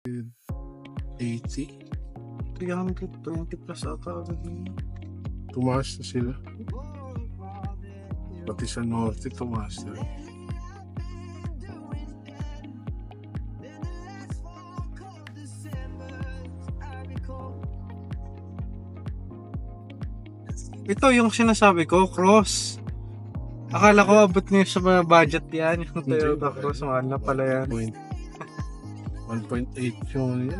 80. 320 plus ata. Tumaas na sila. Pati sa norte, tumaas na. Ito yung sinasabi ko, cross. Akala ko abot niyo sa mga budget yan. Yung Toyota Cross, mahal na pala yan. 1.8 yung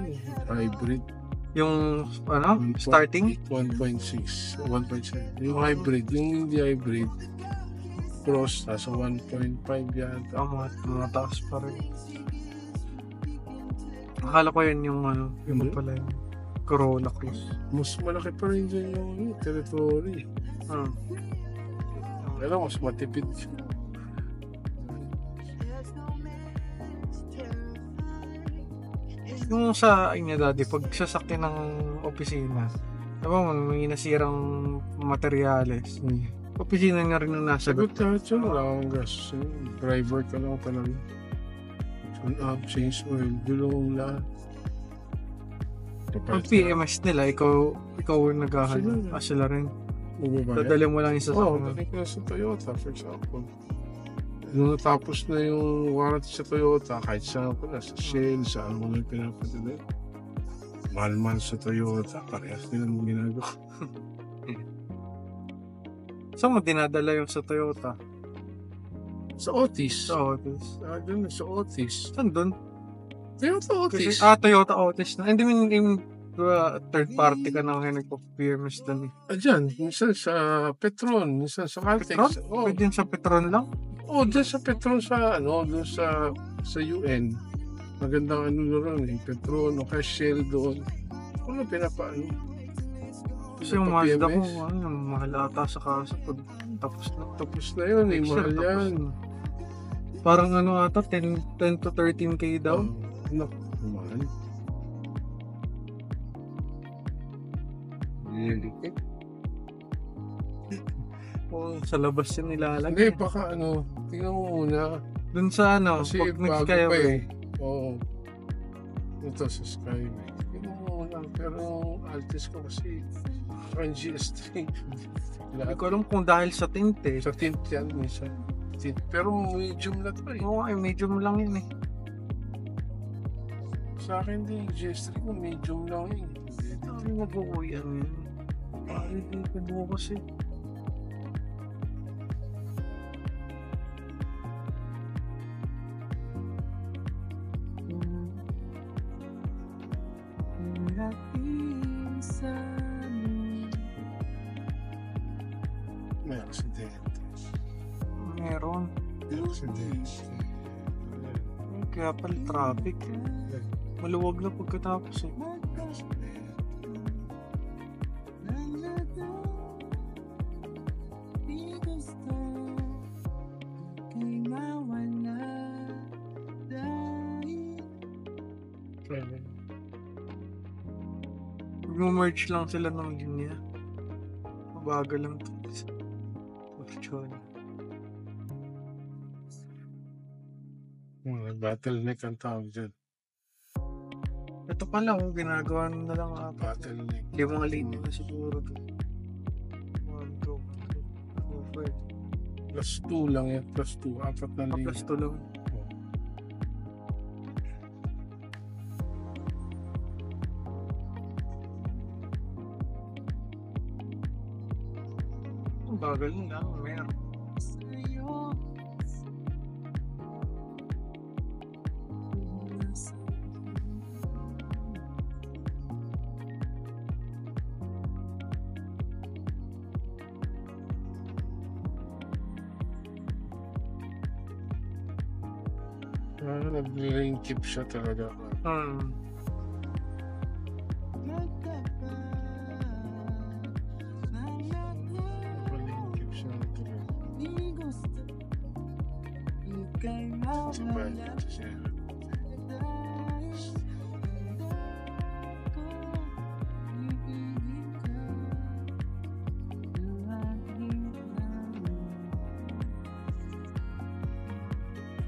hybrid. Yung, ano, starting? 1.6. 1.7. Yung hybrid, yung hindi hybrid, cross, nasa 1.5 yan. Mataas pa rin. Akala ko yun yung, ano, yung pala yung Corolla Cross. Mas malaki pa rin dyan yung territory. Pero mas matipid siya. Yung sa inyo daddy, pag sasakyan ng opisina, diba may nasirang materyales, opisina niya rin ang nasagot. Sagot lahat yun, wala akong gas. Driver ka lang talaga. Tune up, change oil, gulong lahat. Pag PMS nila, ikaw ang naghahanap. Sila rin. Dadali mo lang yung sasakyan. Dali ko na sa Toyota, for example. Nung natapos na yung warranty sa Toyota, kahit saan ko na, sa Shell, saan mo na pinapadala. Mahal-mahal sa Toyota, parehas nila mong ginagawa. Saan mo dinadala yung sa Toyota? Sa Otis. Sa Otis. Doon, sa Otis. Saan doon? Toyota Otis. Toyota Otis na. Hindi yung third party ka na ngayon nagpo-PMS doon eh. Diyan, minsan sa Petron, minsan sa Caltex. Petron? Pwede yun sa Petron lang? Diyan sa Petron sa, doon sa UN. Magandang doon eh, Petron, o kaya Shell doon. Pinapaano. Kasi yung Mazda ko, mahal ata sa kasa pag tapos na. Tapos na yun, mahal yan. Parang ata, 10 to 13K daw. Naku, mahal. Sa labas yun nilalagay. Hindi, baka tingnan mo muna. Dun sa Kasi pag bago nag-Skyway. pa eh. Oo. Ito sa Skyway. Tingnan mo muna. Pero Altis ko kasi ang GS3. Hindi ko alam kung dahil sa tint eh. Sa tint yan, minsan. Tint. Pero medium na to eh. Oo, medium lang yun eh. Sa akin din, GS3 ko medium lang yun. Hindi mabuo yan. Parang hindi mabuo kasi. May aksidente. Meron. May aksidente. Kaya pala traffic. Maluwag na pagkatapos eh. Merge lang sila ng linya. Mabagal lang ito. Bottleneck ang tawag dyan. Ito pa lang, ginagawa na lang Bottleneck. 5 linya na siguro ito. 1, 2, 3, 4, 5. Plus 2 lang yan. Plus 2. 4 na linya. Plus 2 lang. Bagal nila, meron. Nag-link siya talaga.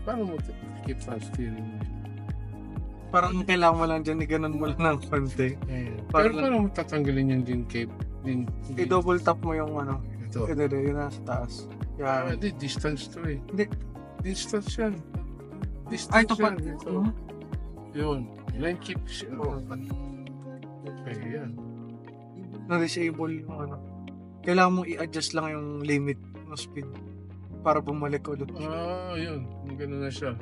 Paano mo keep on steering? parang kailangan mo lang dyan, ganun mo lang ng konti. Pero Parang- paano mo tatanggalin yung link cape? I-double tap mo yung ano. Ito. Yun nasa taas. Yan. Di, distance to eh. Hindi. Distance yan. Distance Ay, ito pa. yan. Ito. Yun. Line keep siya. Okay, yan. Na-disable yung ano. Kailangan mong i-adjust lang yung limit ng speed para bumalik ulit. Yun. Ganun na siya.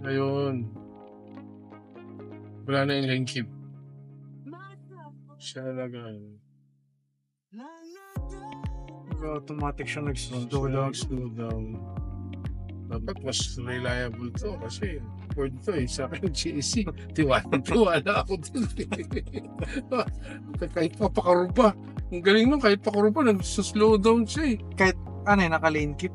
Ayun. Wala na yung line keep. Siya talaga. Automatic siya nag-slow Slow down. Dapat mas reliable to kasi Ford to eh. Sa akin, GSC. Tiwala ako dun. Kahit papakaruba. Ang galing nun, kahit pakaruba, nag-slow down siya eh. Kahit ano naka-lane keep.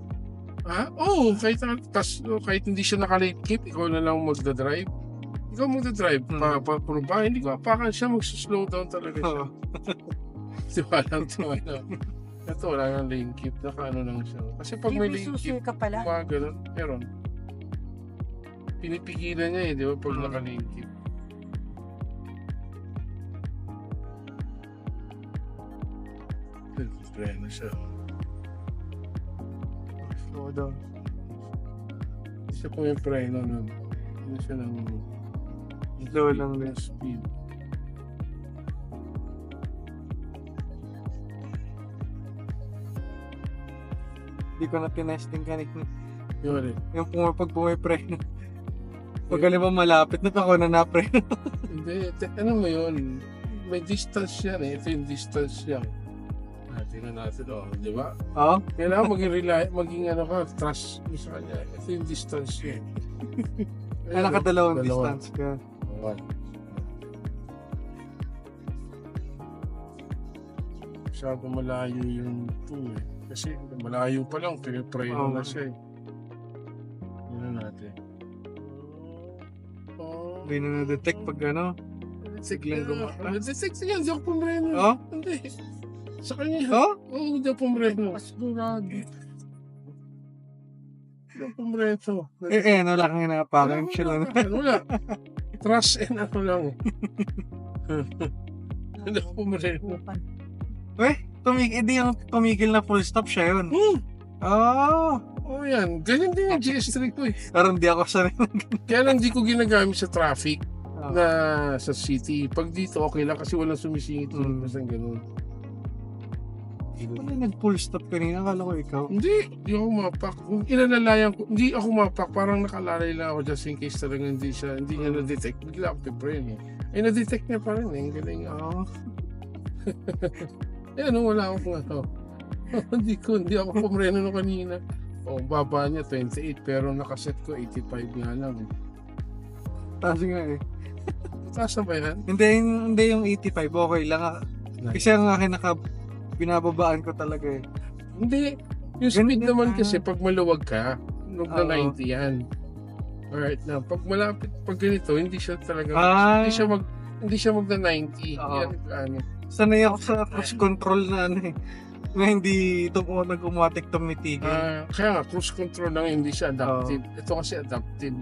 Oo, kahit hindi siya naka-lane keep, ikaw na lang magdadrive. Ikaw magdadrive, paparuba, hindi ko apakan siya, mag-slow down talaga siya. Tiwala. Ito, wala nang lane keep, naka-ano lang siya. Kasi pag may lane keep, ka pala. ganun, meron. Pinipigilan niya eh, di ba, pag naka-lane keep. Preno siya. Slow down. Hindi siya po yung preno nun. Hindi siya ng Slow lang din. speed. Hindi ko na tinesting kanina. Yun eh. Yung pag pumipreno. Pag alam mo malapit na ako na napreno. Hindi, ano mo yun? May distance yan eh. Ito yung distance yan. Tingnan natin, di ba? Oo? Kailangan maging ano ka, trust mo sa kanya. Ito yung distance yan. Nakadalawang distance ka. Okay. Masyado malayo yung 2 eh. Kasi malayo pa lang, pinipreno na siya eh. Yun natin. Hindi na na-detect pag ano. Siglang gumata. Detect yan, di ako pumreno. Oh? Hindi. Sa kanya. Oh? Oo, di ako pumreno. Pasigurado. Di ako pumreno. Wala kang hinapakan. Chill lang. Wala. Trust and ako lang. Hindi ako pumreno. Hindi yung tumigil na full stop siya yun. Oh, yan. Ganyan din yung GS3 ko eh. Pero hindi ako sanay. Kaya lang di ko ginagamit sa traffic na sa city. Pag dito, okay lang kasi walang sumisingit. Basta ganun. Ano nag-full stop kanina? Akala ko ikaw. Hindi ako mapak. Kung inalalayan ko, hindi ako mapak. Parang nakalalay lang ako just in case talaga hindi niya na-detect. Bigla ako piprain eh. Ay, na-detect niya pa rin eh. Ang galing ako. Wala akong ano. Hindi ako pumreno no kanina. Baba niya 28 pero nakaset ko 85 nga lang. Taas nga eh. Taas na ba yan? Hindi yung 85. Okay lang. Kasi ang akin binababaan ko talaga eh. Hindi. Yung speed naman kasi pag maluwag ka, na 90 yan. Alright na. Pag malapit, pag ganito, hindi siya talaga, hindi siya magna 90. Yan, ano. Sanay ako sa cruise control na ano eh. Na hindi nag-automatic tumitigil. Kaya nga, cruise control lang, hindi siya adaptive. Ito kasi adaptive.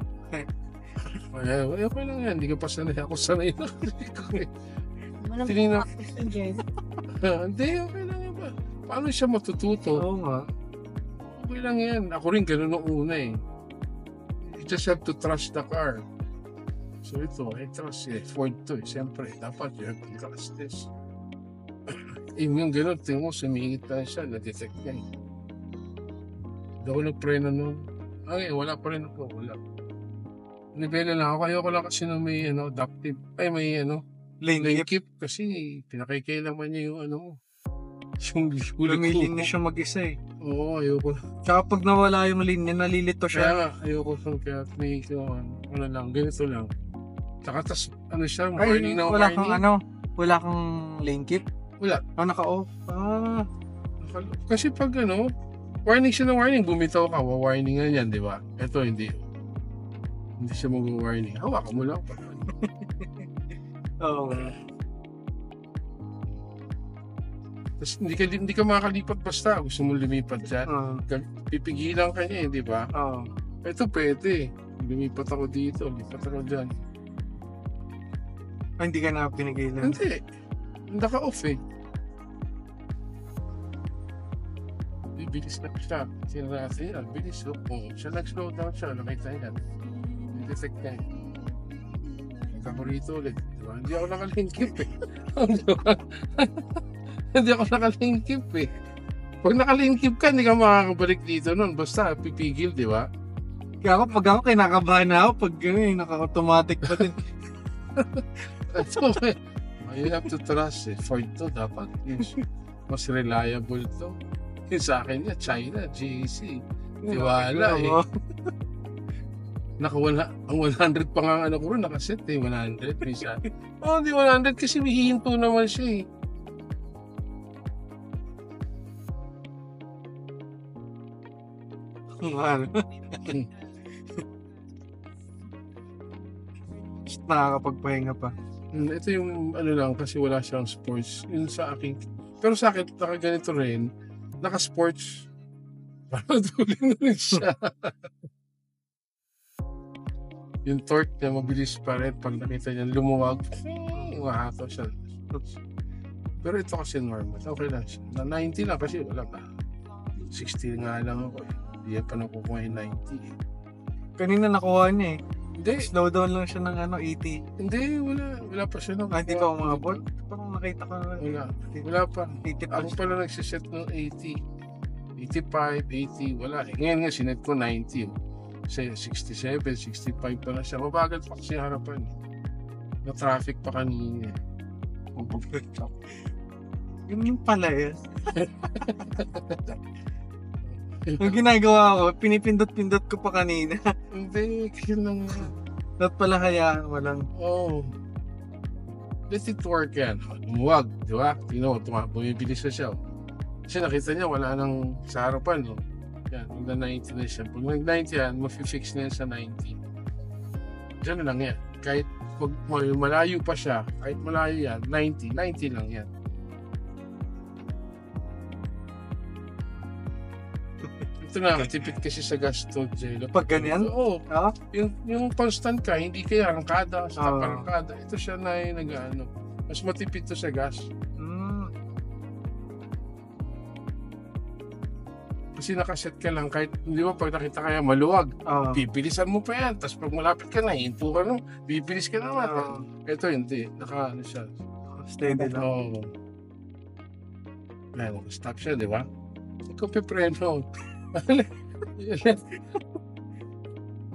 Okay lang yan. Hindi ka pa sanay. Ako sanay na. Walang practice yun, Jen. Hindi, okay lang yan ba? Paano siya matututo? Oo nga. Okay lang yan. Ako rin ganun nung una eh. You just have to trust the car. So ito, I trust eh. Ford to eh. Siyempre, dapat you have to trust this. Yung ganun, tingin mo, sumingit na siya, na-detect niya eh. Hindi ako nagpreno nun. Wala pa rin ako, wala. Nibela lang ako, ayoko lang kasi na may adaptive, may lane keep kasi pinakikailaman niya yung yung Lumiling siya mag-isa eh. Oo, ayoko. Tsaka pag nawala yung lane niya, nalilito siya. Kaya ayoko kaya may lang, ganito lang. Tsaka tas, siya, warning na wala warning. kang wala kang lane keep? Wala. Naka-off. Kasi pag warning siya ng warning, bumitaw ka, warningan yan, di ba? Ito, hindi. Hindi siya mag-warning. Hawakan mo lang pa. Oo. Tapos hindi ka makakalipat basta. Gusto mo lumipat dyan. Pipigilan ka niya, di ba? Oo. Ito pwede. lumipat ako dito, lipat ako dyan. Hindi ka na pinigilan. Hindi. Naka-off eh. Bibilis na siya. Sinarasa yan. Bilis. Oh. Siya nag-slow down siya. Nakita yan. Detect niya. Nagka ko rito ulit. Diba? Hindi ako nakalingkip eh. Hindi ako nakalingkip eh. Pag nakalingkip ka, hindi ka makakabalik dito nun. Basta pipigil, di ba? Kaya pag ako kinakabahan na ako, pag gano'n, naka-automatic pa din. So, you have to trust eh. Ford to dapat. Yes. Mas reliable to. Yung sa akin niya, China, GAC. Tiwala eh. Ang 100 pa nga ano ko rin, nakaset eh, 100. Minsan. Oh, hindi 100 kasi may hihinto naman siya eh. Ano? Nakakapagpahinga pa. Ito yung ano lang kasi wala siyang sports. Yun sa akin. Pero sa akin, nakaganito rin. Naka-sports. Paratuloy na rin siya. Yung torque niya mabilis pa rin. Pag nakita niya lumuwag, mahato siya. Pero ito kasi normal. Okay lang siya. Na 90 lang kasi wala pa. 60 nga lang ako eh. Hindi pa nakukuha yung 90 eh. Kanina nakuha niya eh. Hindi. Slow down lang siya ng 80. Hindi, wala pa siya. Hindi pa umabot? Parang nakita ko. Wala pa. 80 Ako pala nagsiset ng 80. 85, 80, wala. Ngayon nga, sinet ko 90. Kasi 67, 65 pa na siya. Mabagal pa kasi harapan. Na-traffic pa kanina. Yung pala eh. Yung ginagawa ko, pinipindot-pindot ko pa kanina. Hindi, yun lang. Dapat pala hayaan mo lang. Oh. Let it work yan. Lumuwag, di ba? Tingnan mo, bumibilis na siya. Kasi nakita niya, wala nang sa harapan. No? Yan, nag-90 na siya. Pag nag-90 yan, ma-fix na yan sa 90. Diyan lang yan. Kahit pag malayo pa siya, kahit malayo yan, 90 lang yan. Ito na, tipid kasi sa gas to, Jello. Pag ganyan? Oo. Ah? Yung constant ka, hindi kaya arangkada, sa arangkada. Ito siya na yung nag-ano. Mas matipid to sa gas. Kasi nakaset ka lang, kahit, di ba, pag nakita kaya maluwag, bibilisan mo pa yan. Tapos pag malapit ka na, hinto ka no, bibilis ka naman. Ito hindi, ano siya. Steady lang. Oo. Ayan, stop siya, di ba? Ikaw pipreno.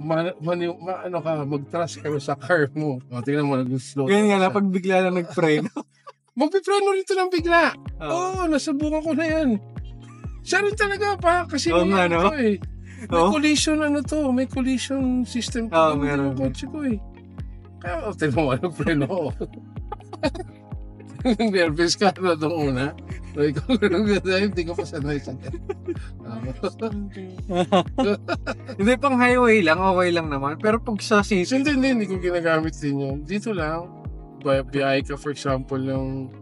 Ano ka, mag-trust ka sa car mo. Tingnan mo, nag-slow. Ganyan nga na, pag bigla na nag-preno. Magpipreno rin ito ng bigla. Oo, nasubukan ko na yan. Siya rin talaga pa, kasi may ano eh. May collision may collision system ko. Meron. Yung kotse ko eh. Kaya, tingnan mo, nag-preno ako. Nervous ka na doon una. Hindi ko pa sanay sa Hindi, pang highway lang, okay lang naman. Pero pag sa city, hindi ko ginagamit din yun. Dito lang, biyahe ka for example ng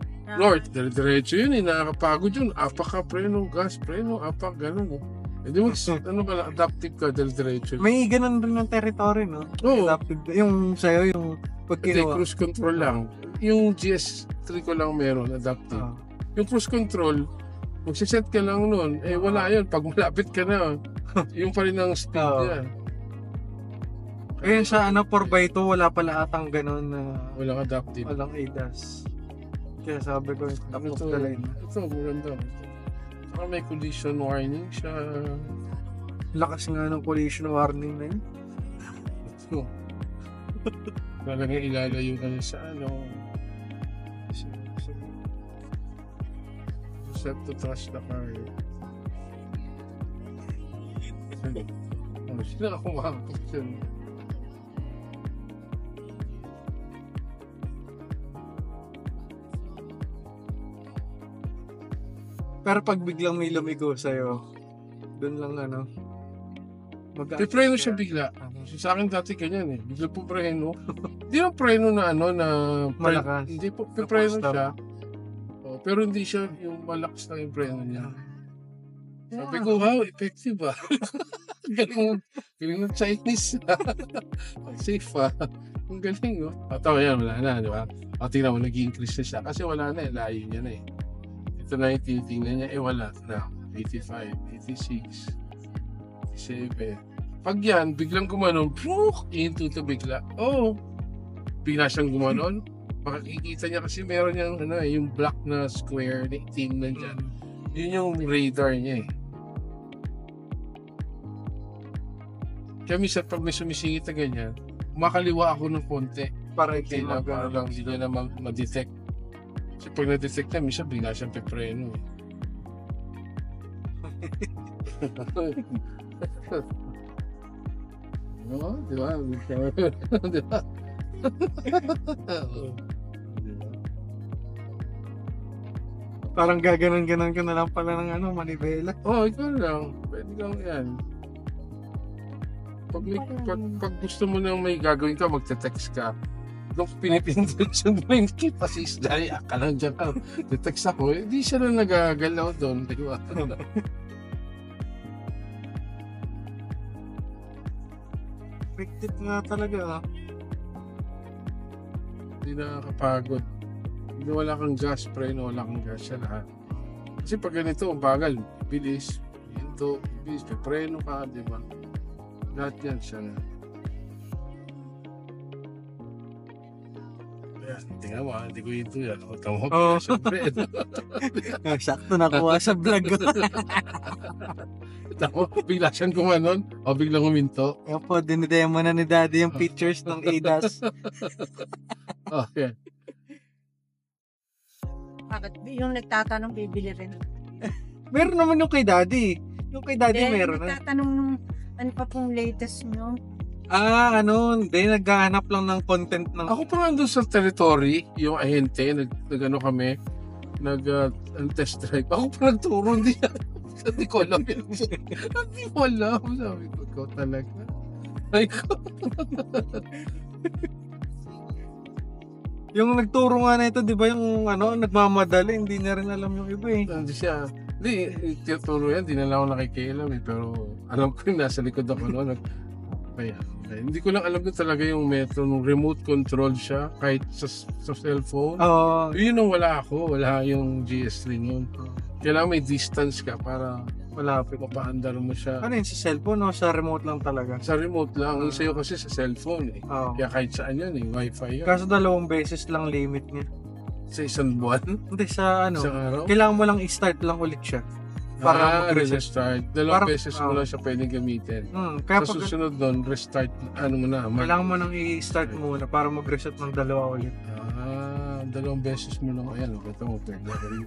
north, diretso yun eh, nakakapagod yun. Apak ka, preno, gas, preno, apak, gano'n eh. Hindi mo, ano ba, adaptive ka, diretso. May ganun rin ng territory, no? Oo. Adaptive. Yung sa'yo, yung pag kinuha. Cruise control lang. Yung GS3 ko lang meron, adaptive. Yung cruise control, magsiset ka lang nun, wala yun. Pag malapit ka na, yung pa rin ang speed niya. Kaya sa 4x2, wala pala atang ganun na walang adaptive. Walang ADAS. Kaya sabi ko, top of the line. Ito, maganda. Saka may collision warning siya. Lakas nga ng collision warning na yun. Ito. Talagang ilalayo ka na sa set to trust the car. Sila ako makakapag siya. Pero pag biglang may lumigo sa'yo, doon lang Pipreno siya bigla. Sa akin dati ganyan eh. Bigla po preno. Hindi yung preno na na malakas. Hindi po, pipreno siya. Pero hindi siya yung malakas na yung preno niya. Sabi ko, wow, effective ah. Galing ng Chinese. Safe ah. Ang galing oh. At yan, wala na, di ba? O tingnan mo, nag-increase na siya. Kasi wala na, layo niya na eh. Ito na yung tinitingnan niya, wala na. 85, 86, 87. Pag yan, biglang gumanon, into to bigla. Oh, bigla siyang gumanon. Makikita niya kasi meron niyang yung black na square na itim na dyan. Yun yung radar niya eh. Kaya minsan pag may sumisingit na ganyan, makaliwa ako ng konti para hindi lang hindi na ma-detect. Kasi pag na-detect na, minsan bigla siyang pepreno eh. Oo, di ba? Di ba? Parang gaganon-ganon ka na lang pala ng manibela. Ikaw lang. Pwede lang yan. Pag gusto mo nang may gagawin ka, magte-text ka. Nung pinipindot yung blind key, pasis dahil ka lang dyan. Te-text ako, hindi siya na nagagalaw doon. Di ba? Effective nga talaga. Hindi nakakapagod. Hindi wala kang gas, preno, wala kang gas siya lahat. Kasi pag ganito, bagal, bilis, hinto, bilis, preno ka, di ba? Lahat yan siya na. Ayan, tingnan mo, hindi ko hinto yan. O, tamo ko sa preno. Sakto nakuha sa vlog ko. Tamo, bigla siyang kumanon, o biglang huminto. Kaya po, dinidemo na ni Daddy yung pictures ng ADAS. Okay. Bakit? Yung nagtatanong, bibili rin. Meron naman yung kay Daddy. Yung kay Daddy Hindi, meron na. nagtatanong nung ano pa pong latest nyo. Hindi, naghahanap lang ng content ng... Ako pa nga doon sa territory, yung ahente, nag-ano kami, test drive. Ako pa nagturo, hindi ko alam yun. Hindi ko alam. Sabi ko, ikaw talaga. Ay ko. Yung nagturo nga na ito, di ba yung nagmamadali, hindi na rin alam yung iba eh. Hindi siya. Hindi, turo yan, di na lang ako nakikialam eh. Pero alam ko yung nasa likod ako noon. Kaya, hindi ko lang alam ko talaga yung metro, nung remote control siya, kahit sa cellphone. Oo. Yun yung wala wala yung GS3 nun. Kailangan may distance ka para malapit, mapaandar mo siya. Ano yun, sa cellphone o sa remote lang talaga? Sa remote lang, yung sa'yo kasi sa cellphone eh. Oo. Kaya kahit saan yun eh, wifi yun. Kaso 2 beses lang limit niya. Sa isang buwan, Hindi, sa isang araw. kailangan mo lang i-start lang ulit siya. Para mag-reset. restart. Dalawang beses mo lang siya pwedeng gamitin. Kaya Sa susunod doon, restart, mo na. kailangan mo nang i-start muna para mag-reset ng 2 ulit. 2 beses mo lang. Ayan, ito mo, pwede ka rin.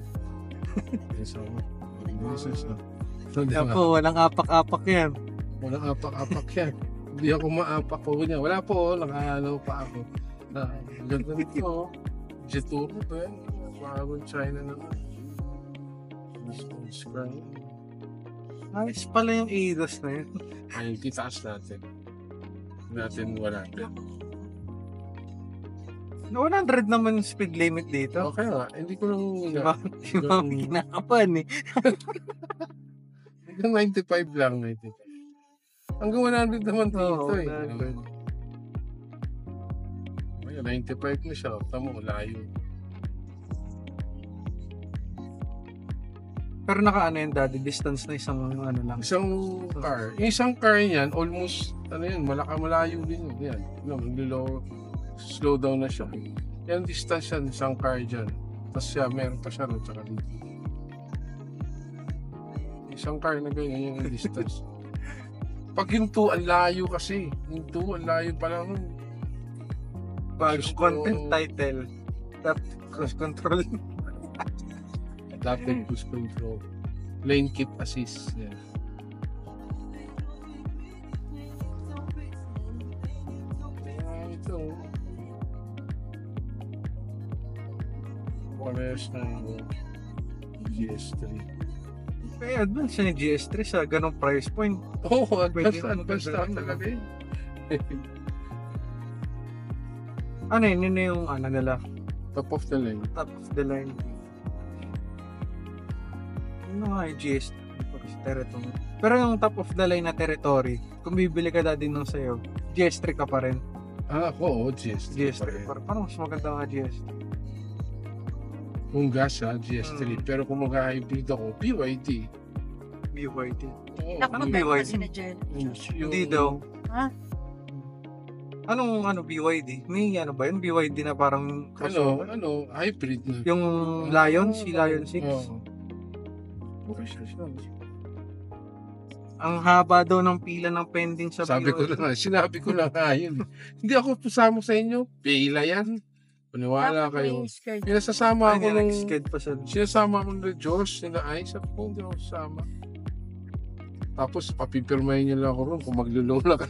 Yes, ako. Beses, no? So, Kaya po, walang apak-apak yan. Walang apak-apak yan. Hindi ako maapak po niya. Wala po, nakahalaw pa ako. Ganda nito. Jeturo to yan. Pagod China naman. Ayos pala yung ADAS na yun. Ayun, titaas natin. Natin 100. 100 naman yung speed limit dito. Okay nga, hindi ko lang... Si Mami kinakapan eh. Hanggang 95 lang, 95. Hanggang 100 naman dito eh. 95 na siya. Tama, layo. Pero naka Daddy, distance na isang lang. Isang car. Yung isang car niyan, almost, malayo din yun. Yan. Slow down na siya. Yan distance yan, isang car dyan. Tapos siya, meron pa siya rin, tsaka dito. Isang car na ganyan yung distance. Pag yung 2, ang layo kasi. Yung 2, ang layo pa lang. Bagong content title. Cross control. Adaptive cruise control. Lane keep assist. Yan. Ito. Parehas ng GS3. Kaya advance siya ni GS3 sa ganong price point. Oo, advance maganda rin, talaga yun. Ano yun? Yun na yung nila. Top of the line. Top of the line. Ano nga yung GS3? Hindi ko Territory. Pero yung top of the line na Territory, kung bibili ka din ng sayo, GS3 ka pa rin. Ako, GS3. GS3 pa rin. Parang mas maganda nga GS3. Kung gas GS3. Pero kung mag-hybrid ako, BYD. BYD. Oo, Nakapagay BYD? pa sila dyan. Hindi daw. Ha? Anong BYD? May ano ba yun? BYD na parang crossover? hybrid na. Yung Lion? Si Lion 6? Oo. Okay siya. Ang haba daw ng pila ng pending sa Sabi ko BYD. na, sinabi ko na nga yun. Hindi ako pasama sa inyo. Pila yan. Paniwala Dapat kayo. may skirt. Pinasasama ako nung... nag-sked pa sa... Sinasama ko ng Diyos, nila ay, sabi ko, hindi ako sasama. Tapos, papipirmahin niyo lang ako ron kung maglulong lang.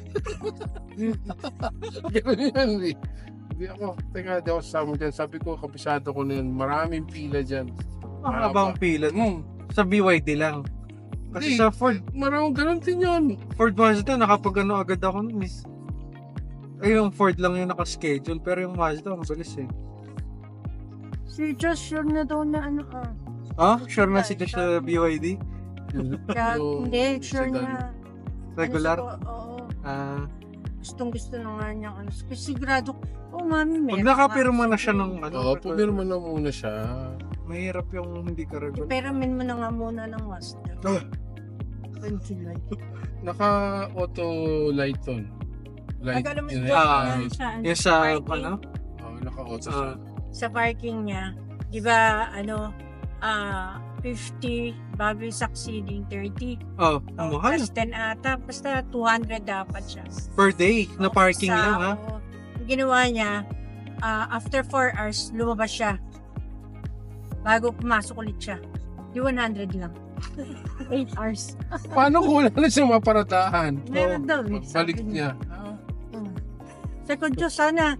Ganun yan, eh. Hindi ako, teka, hindi ako sasama dyan. Sabi ko, kapisado ko na yan. Maraming pila dyan. Ang haba ang pila. Sa BYD lang. Kasi Hindi. sa Ford Maraming ganun din yun. Mazda, nakapag agad ako nun eh. Ay, yung Ford lang yung nakaschedule, pero yung Mazda, ang bilis eh. Si Josh, sure na daw na ano ka. Sure na si Josh sa BYD? Kaya, Yung hindi, sure sedan. na. Regular? Oo. Ah, Gustong-gusto na nga niya. Sigurado, mami, pag nakapirma na siya ng Oo, pumirma na muna siya. mahirap yung hindi ka regular. Peramin mo na nga muna ng Mazda. When July. Naka-auto light on. Light. Alam mo, yun, Yung sa, parking. ano? naka-auto siya. Sa parking niya, di ba, 50 bago yung succeeding 30. Ang mahal. Plus 10 ata. Basta 200 dapat siya. Per day, na parking lang ha? Ang ginawa niya, after 4 hours, lumabas siya. Bago pumasok ulit siya. Di 100 lang. 8 hours. Paano kung wala na siyang maparatahan? Meron daw. Balik niya. Sabi ko, Diyos, sana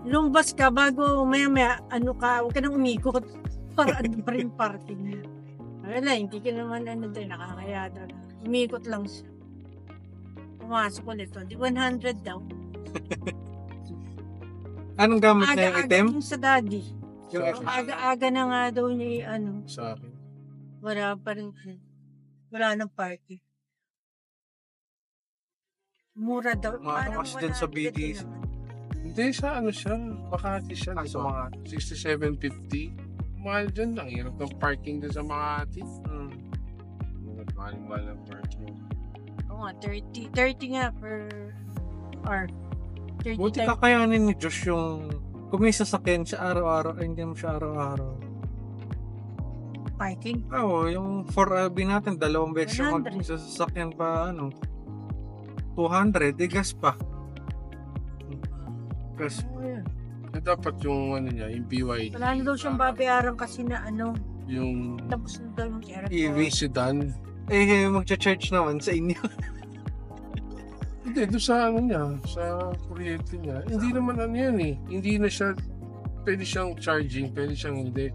lumbas ka bago maya-maya, huwag ka nang umikot para ano pa rin parking niya. Wala, hindi ka naman nakakaya daw. Umikot lang siya. Pumasok ulit. Di 100 daw. Anong gamit na yung Aga-aga item? yung sa daddy. Sa akin. Aga-aga na nga daw niya Sa akin. wala pa rin. Wala nang parking. Mura daw. Ano kasi dyan sa BDC? Hindi siya, siya. Makati siya. Sa Diba? mga... 6750. Mahal dyan. Ang hirap ng parking dyan sa Makati. Mahal ang parking. Oo nga, 30. 30 nga per hour. 30 Buti times. kakayanin ni Josh yung... Kung may sasakyan siya araw-araw, ay hindi mo siya araw-araw. Parking. Oo, yung 4 natin, 2 beses yung 100. sasakyan pa, 200, gas pa. Gas. Dapat yung niya, yung BYD. Wala na daw siyang babayaran kasi na Yung tapos na daw yung airport. EV. sedan. Magcha-charge naman sa inyo. Hindi, doon sa niya, sa kuryente niya. Hindi naman yan eh. Hindi na siya, pwede siyang charging, pwede siyang hindi.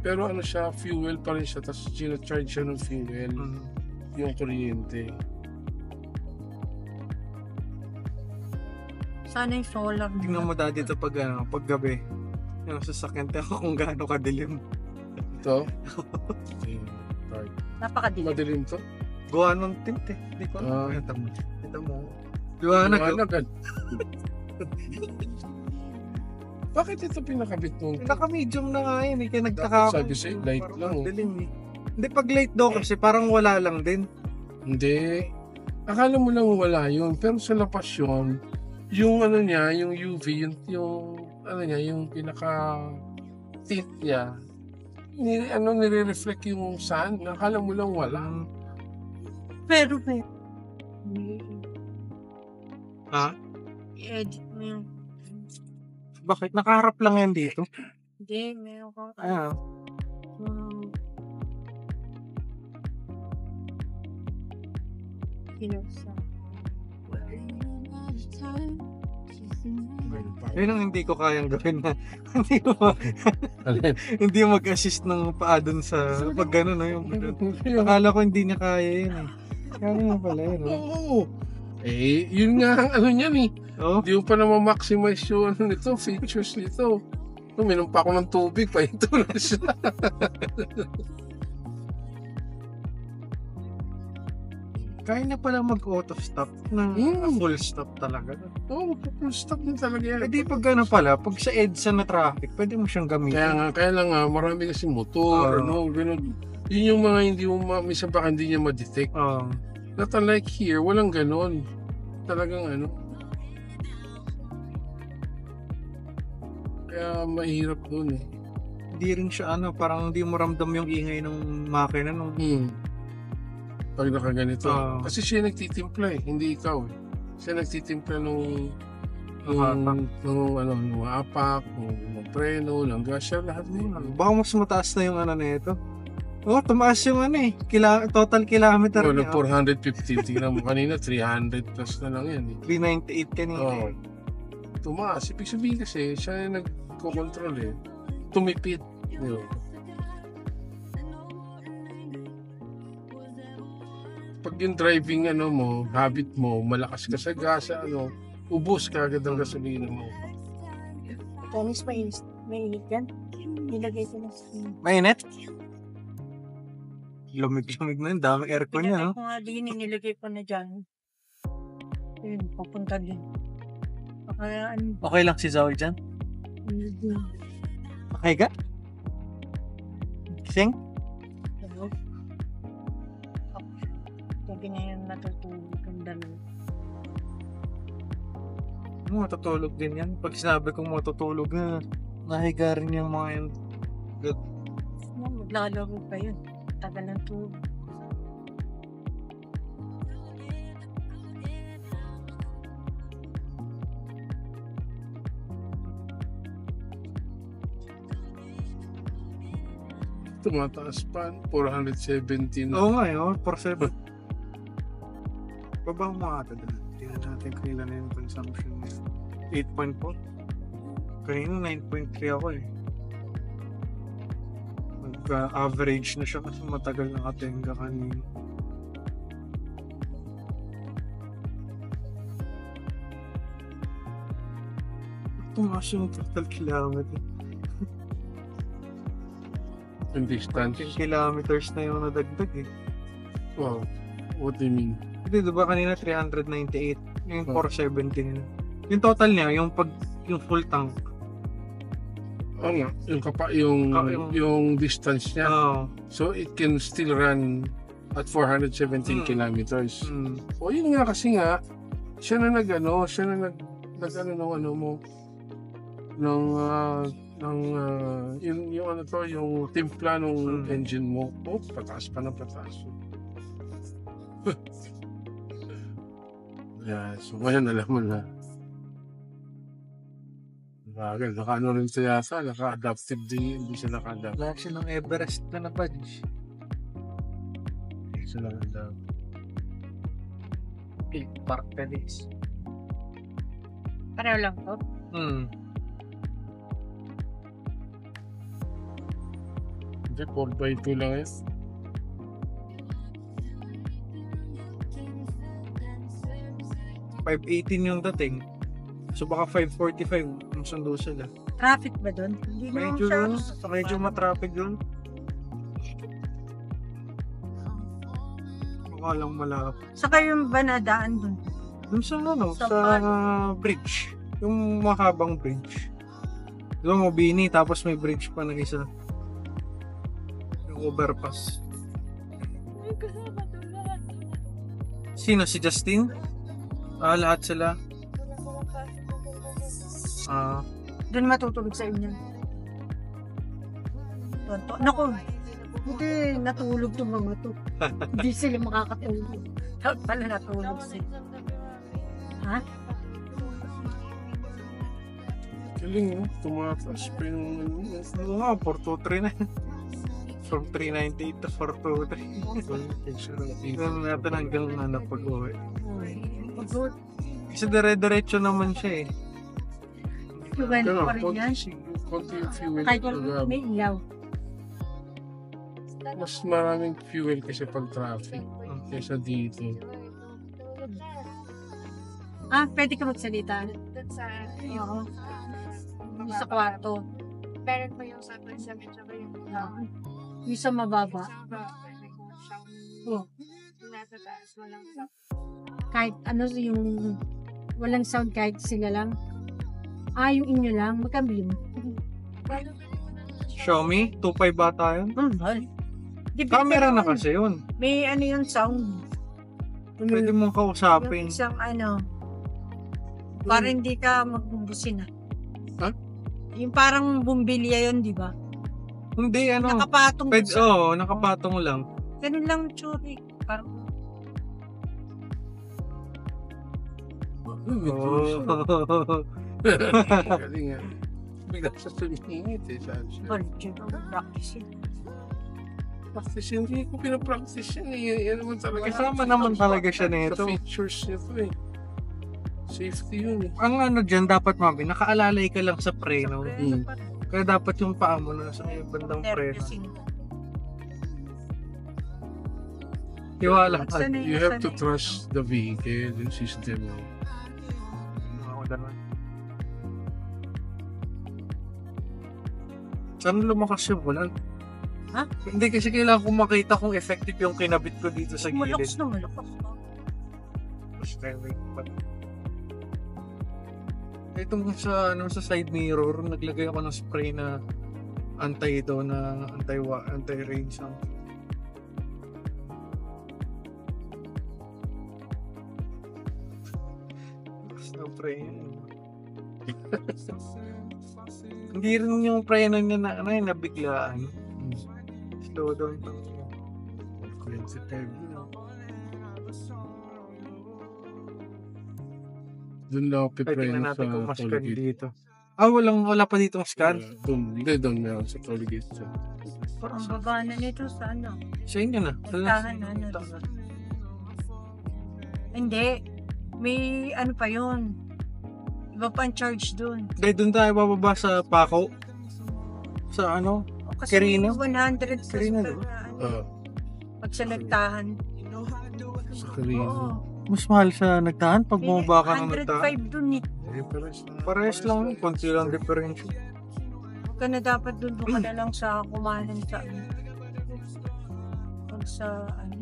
Pero siya, fuel pa rin siya, tapos charge siya ng fuel, yung kuryente. Sana yung solar. Tingnan mo dati ito pag gabi. Yung sasakyan tayo kung gaano kadilim. Ito? Napakadilim. Madilim to? Gawa ng tint eh. Hindi ko alam. Ito mo. Liwanag. Liwanag. Bakit ito pinakabit mo? Naka-medium na nga yun eh. Kaya nagtaka ako. Sabi sa'yo, light Parang lang. madilim eh. Hindi, pag light daw kasi parang wala lang din. Hindi. Akala mo lang wala yun. Pero sa labas yun, yung niya, yung UV, yung pinaka tint niya, nire-reflect yung sun. Akala mo lang wala. Pero Ha? i-edit mo yung Bakit? Nakaharap lang yan dito. hindi, meron ka kinasa. Yun ang hindi ko kayang gawin na hindi mo hindi mo mag-assist ng paa dun sa pag gano'n yung akala ko hindi niya kaya yun eh. Kaya nga pala yun. Oo. Yun nga ang niyan eh. Oh? Hindi mo pa na ma-maximize yung nito, features nito. Minom pa ako ng tubig, pa ito na siya. Kaya na pala mag-auto stop na full stop talaga. Oo, full stop din talaga yan. Pwede pag ano pala, pag sa EDSA na traffic, pwede mo siyang gamitin. Kaya lang nga, marami kasi motor, ganun. Yun yung mga hindi mo, minsan baka hindi niya ma-detect. Not unlike here, walang ganun. Talagang ano. Kaya mahirap dun eh. Hindi rin siya parang hindi mo ramdam yung ingay ng makina nung pag nakaganito. Kasi siya nagtitimpla eh, hindi ikaw eh. Siya nagtitimpla nung apak, nung preno, ng gas, siya lahat na yun. Baka mas mataas na yung na ito. Tumaas yung total kilometer niya. 450, tingnan mo kanina, 300 plus na lang yan eh. 398 kanina. Tumaas, ibig sabihin kasi, siya yung nagko-control eh. Tumipid. Pag yung driving mo, habit mo, malakas ka sa gas, ubos ka agad ang gasolina mo. Tonis, mainit yan. Nilagay ko na sa... Mainit? Lumig-lumig na yun. Daming aircon yan, no? Pinagay ko nga din, nilagay ko na dyan. Yun, papunta din. Kaya okay lang si Zoe dyan? Okay ka? Kising? Hello? Sabi na yun natutulog ang dalawa. Matutulog din yan. Pag sinabi kong matutulog na, nahiga rin yung mga yun. Good. Maglalaro pa yun. Tagal ng tulog. Tumataas pa, 417 na. Oo nga yun, 4.7. Baba mo nga ito doon. Tingnan natin kanina na yung consumption niya. 8.4. Kanina 9.3 ako eh. Mag-average na siya kasi matagal nakatenga kanina. Tumaas yung total kilometer. Yung distance. 14 kilometers na yung nadagdag eh. Wow. What do you mean? Hindi, diba kanina 398? Yung 417. Yung total niya, yung full tank. Oo nga, yung distance niya. So it can still run at 417 kilometers. O yun nga kasi nga, siya na yung timpla ng engine mo. Pataas pa ng pataas. Yeah, so ngayon alam mo na. Bagay, naka-ano rin siya yata, naka-adaptive din, hindi siya naka-adapt. Wala siya ng Everest na badge. Hindi siya naka-adapt. Park Pedis. Pareho lang to? Hindi, 4x2 lang eh. $518 yung dating. So baka 545 yung sundo sila. Traffic ba doon? Hindi Medyo matraffic doon. Baka lang malapit. Saka yung ba nadaan doon? Doon sa bridge. Yung mahabang bridge. Doon Mobini, tapos may bridge pa na isa. Yung overpass. Sino? Si Justin? Lahat sila. Doon matutulog sa inyo. Naku, hindi natulog yung mga to. Hindi sila makakatulog. Dapat pala natulog sila. Ha? Galing mo, tumataas pa yung Oo nga, 423 na. From 398 to 423. Tignan natin hanggang pag-uwi. Kasi dire-diretso naman siya eh. Fuel pa rin yan. Konti yung fuel. Kahit may ilaw. Mas maraming fuel kasi pag traffic kaysa dito. Pwede ka magsalita? Oo. Yung sa kwarto. Meron po yung sa medyo ba yung Yung sa mababa. sa baba, may kung siyang Oh. Kahit ano yung walang sound kahit sila lang. Yung inyo lang, magkabili mo. Xiaomi, 2.5 bata yun. Mahal. Camera na kasi yun. May ano yung sound. Pwede mong Yung kausapin. isang ano, para hindi ka magbubusin Ha? Yung parang bumbilya yun, di ba? Hindi, ano. Nakapatong Pwede, sa- nakapatong lang. Ganun lang tsuri. Parang, Oh. Galing nga. Bigla siya sumingit eh. Saan siya? virgin of practicing. Practice yun. Hindi ko pinapractice yan eh. Yan naman talaga. Kasama naman talaga siya Sa nito. features nito eh. Safety yun eh. Ang ano dyan, dapat mami, nakaalalay ka lang sa preno. Preno pa rin. Kaya dapat yung paa mo na sa may bandang preno. Nervousin. Tiwala ka. Sanay You na have to sanay. trust the vehicle, yung system mo. Ako naman. Saan lumakas yung bulan? Ha? Hindi kasi kailangan kong makita kung effective yung kinabit ko dito sa Malakas gilid. na malakas. Itong sa side mirror, naglagay ako ng spray na anti-rain sound. Basta preno. Hindi rin yung preno niya na nabiglaan. Slow down lang siya. 25 yun. Doon lang ako Ay, tingnan pipreno natin kung sa mas scan Tollgate. dito. Wala pa ditong scan. Doon meron sa Tollgate. Parang baba na nito sa ano. Sa inyo na. Nagtahan na ano. Hindi. May ano pa yun. Iba pa ang charge dun. Dahil doon tayo bababa sa Paco. Sa ano? Kasi Carino? 100 sa Carino, super diba? na ano. Pag sa nagtahan. Sa Carino. Oo. Mas mahal sa nagtahan pag bumaba ka ng nagtahan. 105 dun eh. Pares Parehas lang. Konti lang differential. Huwag ka na dapat dun ka na lang sa kumanan sa ano. Pag sa ano.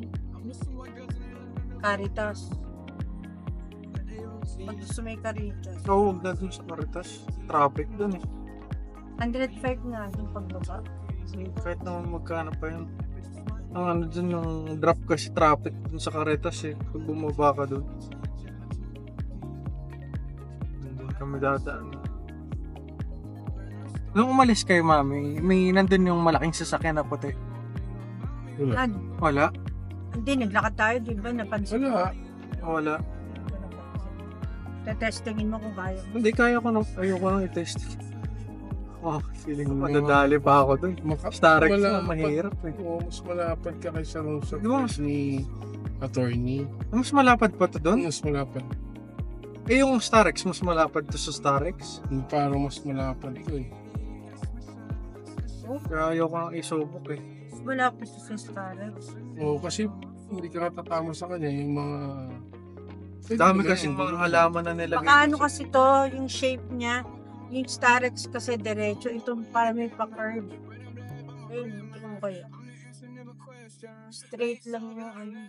Caritas. Pag sa may Caritas. So, huwag na dun sa Caritas. Traffic dun eh. 105 nga yung pagbaba. Kahit naman magkano pa yun. Ang ano dun, yung drop kasi traffic dun sa Caritas eh. Pag bumaba ka dun. Doon kami dadaan. Nung umalis kayo, mami, may nandun yung malaking sasakyan na puti. Wala. Wala? Hindi, naglakad tayo, di ba? Napansin Wala. Wala. Tetestingin mo kung kaya. Hindi, kaya ko nang, ayoko nang i-test. Oh, feeling ko madadali pa ako dun. Starex na, mahirap eh. Oo, mas malapad ka kaysa nung sa Di ba? place ni attorney. Mas malapad pa to dun? Mas malapad. Eh, yung Starex, mas malapad to sa Starex. Parang mas malapad ko eh. Kaya ayoko nang isubok eh. Wala po sa Starbucks. Oo, kasi hindi ka natatama sa kanya yung mga... Dami kasi mga halaman na nilagay. Baka ano kasi to, yung shape niya, yung Starex kasi diretso, itong parang may pa-curve. Ayun, tingnan mo kaya. Straight lang yung ano.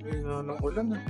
Ayun, ng ulan ah.